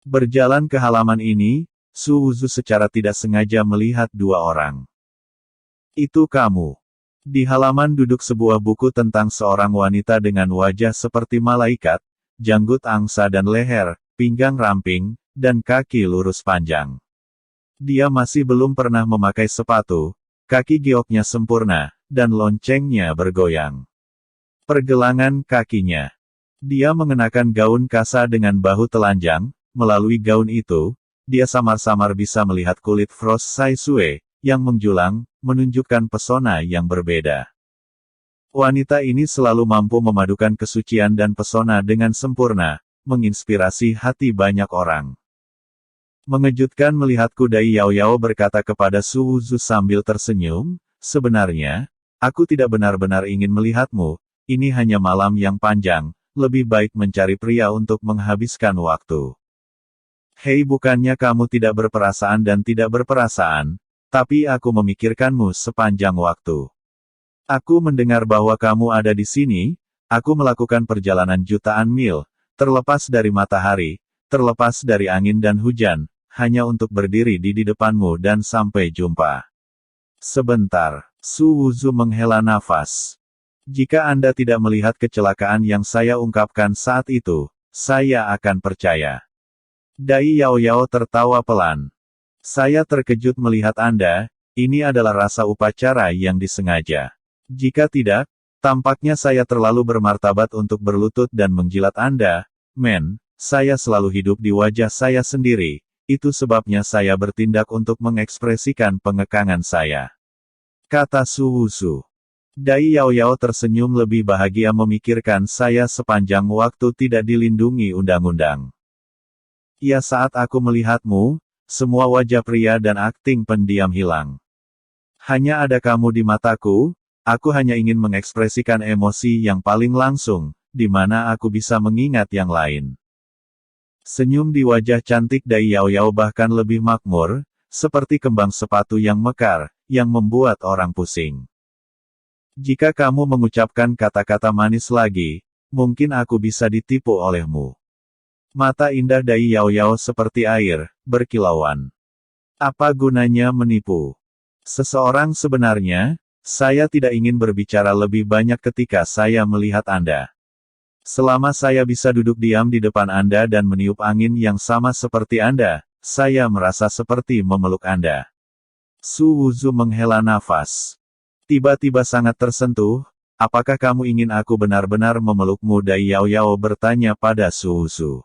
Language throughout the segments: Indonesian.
Berjalan ke halaman ini, Su Wuzu secara tidak sengaja melihat dua orang. Itu kamu. Di halaman duduk sebuah buku tentang seorang wanita dengan wajah seperti malaikat, janggut angsa dan leher, pinggang ramping, dan kaki lurus panjang. Dia masih belum pernah memakai sepatu, kaki gioknya sempurna, dan loncengnya bergoyang. Pergelangan kakinya. Dia mengenakan gaun kasa dengan bahu telanjang, melalui gaun itu, dia samar-samar bisa melihat kulit Frost Saisue, yang menjulang, menunjukkan pesona yang berbeda. Wanita ini selalu mampu memadukan kesucian dan pesona dengan sempurna, menginspirasi hati banyak orang. Mengejutkan melihatku, Dai Yao Yao berkata kepada Su Wuzu sambil tersenyum, sebenarnya, aku tidak benar-benar ingin melihatmu, ini hanya malam yang panjang, lebih baik mencari pria untuk menghabiskan waktu. Hei, bukannya kamu tidak berperasaan dan tidak berperasaan, tapi aku memikirkanmu sepanjang waktu. Aku mendengar bahwa kamu ada di sini, aku melakukan perjalanan jutaan mil, terlepas dari matahari, terlepas dari angin dan hujan, hanya untuk berdiri di depanmu dan sampai jumpa. Sebentar, Su Wuzu menghela nafas. Jika Anda tidak melihat kecelakaan yang saya ungkapkan saat itu, saya akan percaya. Dai Yao Yao tertawa pelan. Saya terkejut melihat Anda, ini adalah rasa upacara yang disengaja. Jika tidak, tampaknya saya terlalu bermartabat untuk berlutut dan menjilat Anda, men, saya selalu hidup di wajah saya sendiri. Itu sebabnya saya bertindak untuk mengekspresikan pengekangan saya. Kata Su Wuzu. Dai Yao Yao tersenyum, lebih bahagia memikirkan saya sepanjang waktu tidak dilindungi undang-undang. Ya, saat aku melihatmu, semua wajah pria dan akting pendiam hilang. Hanya ada kamu di mataku, aku hanya ingin mengekspresikan emosi yang paling langsung, di mana aku bisa mengingat yang lain. Senyum di wajah cantik Dai Yao Yao bahkan lebih makmur, seperti kembang sepatu yang mekar, yang membuat orang pusing. Jika kamu mengucapkan kata-kata manis lagi, mungkin aku bisa ditipu olehmu. Mata indah Dai Yao Yao seperti air, berkilauan. Apa gunanya menipu? Seseorang sebenarnya, saya tidak ingin berbicara lebih banyak ketika saya melihat Anda. Selama saya bisa duduk diam di depan Anda dan meniup angin yang sama seperti Anda, saya merasa seperti memeluk Anda. Su Wuzu menghela nafas. Tiba-tiba sangat tersentuh, apakah kamu ingin aku benar-benar memelukmu? Dai Yao Yao bertanya pada Su Wuzu.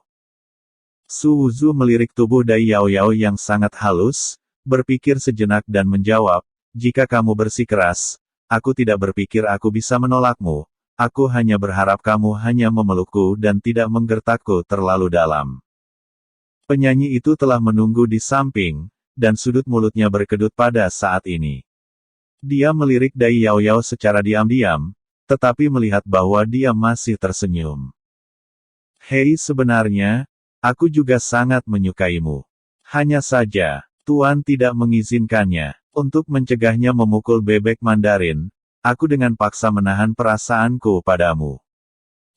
Su Wuzu melirik tubuh Dai Yao Yao yang sangat halus, berpikir sejenak dan menjawab, jika kamu bersikeras, aku tidak berpikir aku bisa menolakmu. Aku hanya berharap kamu hanya memelukku dan tidak menggertakku terlalu dalam. Penyanyi itu telah menunggu di samping, dan sudut mulutnya berkedut pada saat ini. Dia melirik Dai Yao Yao secara diam-diam, tetapi melihat bahwa dia masih tersenyum. Hei, sebenarnya, aku juga sangat menyukaimu. Hanya saja, Tuan tidak mengizinkannya. Untuk mencegahnya memukul bebek Mandarin, aku dengan paksa menahan perasaanku padamu.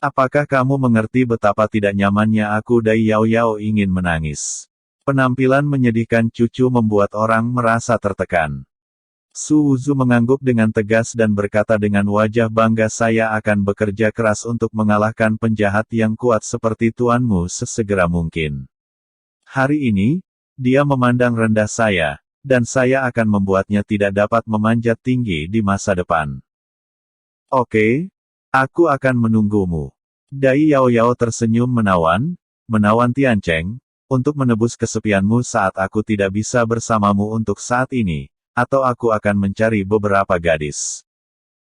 Apakah kamu mengerti betapa tidak nyamannya aku? Dai Yao Yao ingin menangis. Penampilan menyedihkan cucu membuat orang merasa tertekan. Su Wuzu mengangguk dengan tegas dan berkata dengan wajah bangga, saya akan bekerja keras untuk mengalahkan penjahat yang kuat seperti tuanmu sesegera mungkin. Hari ini, dia memandang rendah saya, dan saya akan membuatnya tidak dapat memanjat tinggi di masa depan. Oke, aku akan menunggumu. Dai Yao Yao tersenyum menawan Tiancheng, untuk menebus kesepianmu saat aku tidak bisa bersamamu untuk saat ini, atau aku akan mencari beberapa gadis.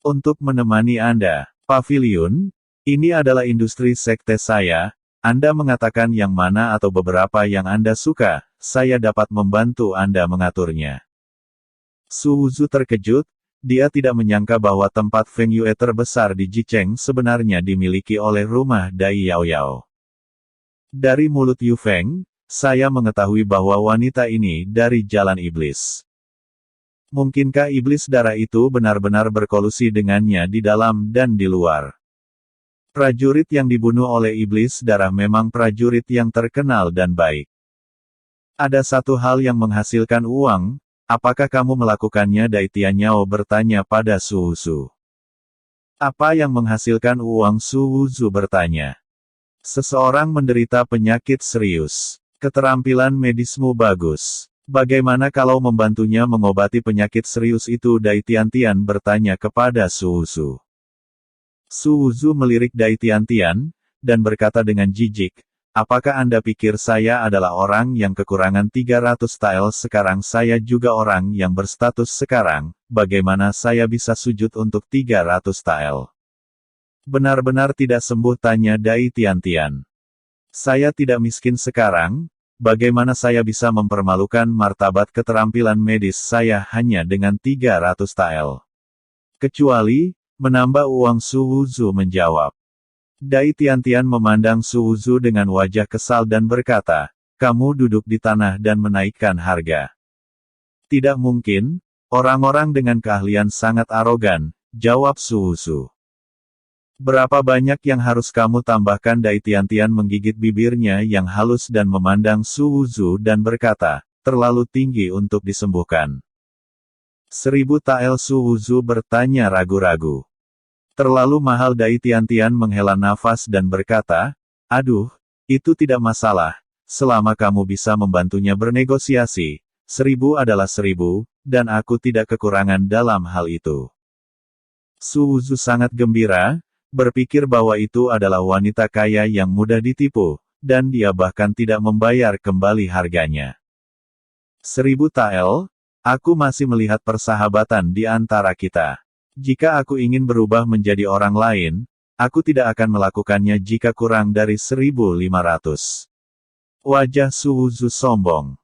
Untuk menemani Anda, pavilion, ini adalah industri sekte saya, Anda mengatakan yang mana atau beberapa yang Anda suka, saya dapat membantu Anda mengaturnya. Su Wuzu terkejut, dia tidak menyangka bahwa tempat Feng Yue terbesar di Jicheng sebenarnya dimiliki oleh rumah Dai Yao Yao. Dari mulut Yu Feng, saya mengetahui bahwa wanita ini dari jalan iblis. Mungkinkah iblis darah itu benar-benar berkolusi dengannya di dalam dan di luar? Prajurit yang dibunuh oleh iblis darah memang prajurit yang terkenal dan baik. Ada satu hal yang menghasilkan uang, apakah kamu melakukannya? Dai Tianyao bertanya pada Su Wuzu. Apa yang menghasilkan uang? Su Wuzu bertanya. Seseorang menderita penyakit serius. Keterampilan medismu bagus. Bagaimana kalau membantunya mengobati penyakit serius itu? Dai Tiantian bertanya kepada Su Wuzu. Su Wuzu melirik Dai Tiantian, dan berkata dengan jijik, apakah Anda pikir saya adalah orang yang kekurangan 300 tael? Sekarang saya juga orang yang berstatus sekarang, bagaimana saya bisa sujud untuk 300 tael? Benar-benar tidak sembuh? Tanya Dai Tiantian. Saya tidak miskin sekarang, bagaimana saya bisa mempermalukan martabat keterampilan medis saya hanya dengan 300 tael? Kecuali, menambah uang. Su Wuzu menjawab. Dai Tiantian memandang Su Wuzu dengan wajah kesal dan berkata, kamu duduk di tanah dan menaikkan harga. Tidak mungkin, orang-orang dengan keahlian sangat arogan, jawab Su Wuzu. Berapa banyak yang harus kamu tambahkan? Dai Tiantian menggigit bibirnya yang halus dan memandang Su Wuzu dan berkata, terlalu tinggi untuk disembuhkan. 1000 tael? Su Wuzu bertanya ragu-ragu. Terlalu mahal? Dai Tiantian menghela nafas dan berkata, aduh, itu tidak masalah, selama kamu bisa membantunya bernegosiasi, 1000 adalah 1000, dan aku tidak kekurangan dalam hal itu. Su Wuzu sangat gembira, berpikir bahwa itu adalah wanita kaya yang mudah ditipu, dan dia bahkan tidak membayar kembali harganya. 1000 tael? Aku masih melihat persahabatan di antara kita. Jika aku ingin berubah menjadi orang lain, aku tidak akan melakukannya jika kurang dari 1500. Wajah Su Wuzu sombong.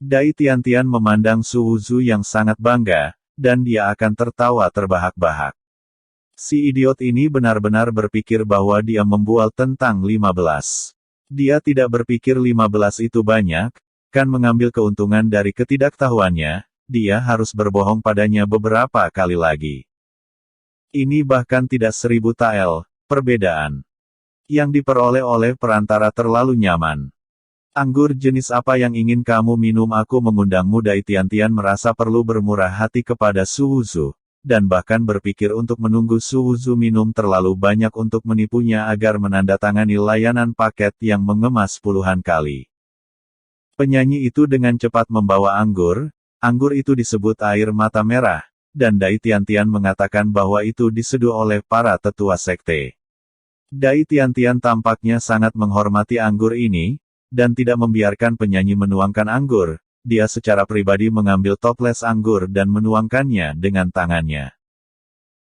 Dai Tiantian memandang Su Wuzu yang sangat bangga, dan dia akan tertawa terbahak-bahak. Si idiot ini benar-benar berpikir bahwa dia membual tentang 15. Dia tidak berpikir 15 itu banyak, kan mengambil keuntungan dari ketidaktahuannya, dia harus berbohong padanya beberapa kali lagi. Ini bahkan tidak 1000 tael, perbedaan yang diperoleh oleh perantara terlalu nyaman. Anggur jenis apa yang ingin kamu minum? Aku mengundangmu. Dai Tiantian merasa perlu bermurah hati kepada Su Wuzu, dan bahkan berpikir untuk menunggu Su Wuzu minum terlalu banyak untuk menipunya agar menandatangani layanan paket yang mengemas puluhan kali. Penyanyi itu dengan cepat membawa anggur itu disebut air mata merah, dan Dai Tiantian mengatakan bahwa itu diseduh oleh para tetua sekte. Dai Tiantian tampaknya sangat menghormati anggur ini, dan tidak membiarkan penyanyi menuangkan anggur. Dia secara pribadi mengambil toples anggur dan menuangkannya dengan tangannya.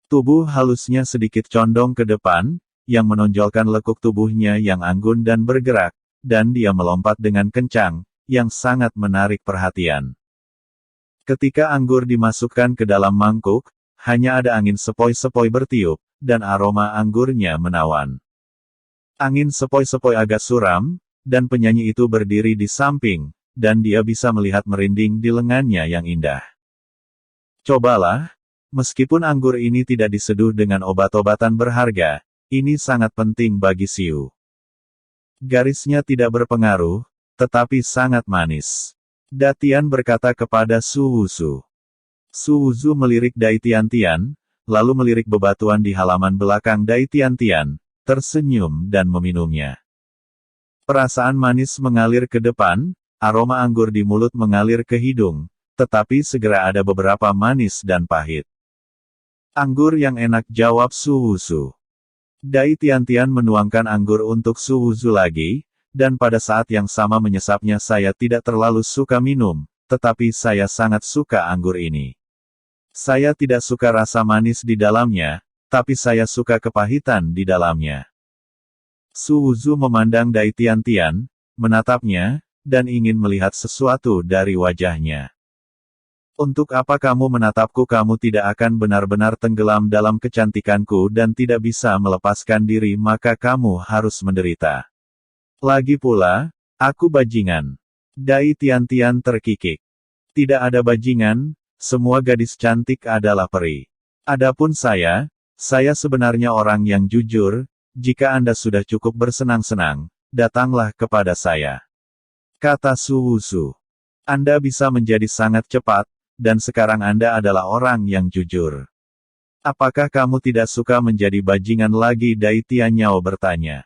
Tubuh halusnya sedikit condong ke depan, yang menonjolkan lekuk tubuhnya yang anggun dan bergerak, dan dia melompat dengan kencang, yang sangat menarik perhatian. Ketika anggur dimasukkan ke dalam mangkuk, hanya ada angin sepoi-sepoi bertiup, dan aroma anggurnya menawan. Angin sepoi-sepoi agak suram, dan penyanyi itu berdiri di samping, dan dia bisa melihat merinding di lengannya yang indah. Cobalah, meskipun anggur ini tidak diseduh dengan obat-obatan berharga, ini sangat penting bagi Siu. Garisnya tidak berpengaruh, tetapi sangat manis. Datian berkata kepada Su Wuzu. Su Wuzu melirik Dai Tiantian, lalu melirik bebatuan di halaman belakang Dai Tiantian, tersenyum dan meminumnya. Perasaan manis mengalir ke depan, aroma anggur di mulut mengalir ke hidung, tetapi segera ada beberapa manis dan pahit. Anggur yang enak, jawab Su Wuzu. Dai Tiantian menuangkan anggur untuk Su Wuzu lagi, dan pada saat yang sama menyesapnya. Saya tidak terlalu suka minum, tetapi saya sangat suka anggur ini. Saya tidak suka rasa manis di dalamnya, tapi saya suka kepahitan di dalamnya. Su Wuzu memandang Dai Tiantian, menatapnya, dan ingin melihat sesuatu dari wajahnya. Untuk apa kamu menatapku? Kamu tidak akan benar-benar tenggelam dalam kecantikanku dan tidak bisa melepaskan diri, maka kamu harus menderita. Lagi pula, aku bajingan. Dai Tiantian terkikik. Tidak ada bajingan, semua gadis cantik adalah peri. Adapun saya sebenarnya orang yang jujur. Jika Anda sudah cukup bersenang-senang, datanglah kepada saya, kata Su Wuzu. Anda bisa menjadi sangat cepat, dan sekarang Anda adalah orang yang jujur. Apakah kamu tidak suka menjadi bajingan lagi? Dai Tianyao bertanya.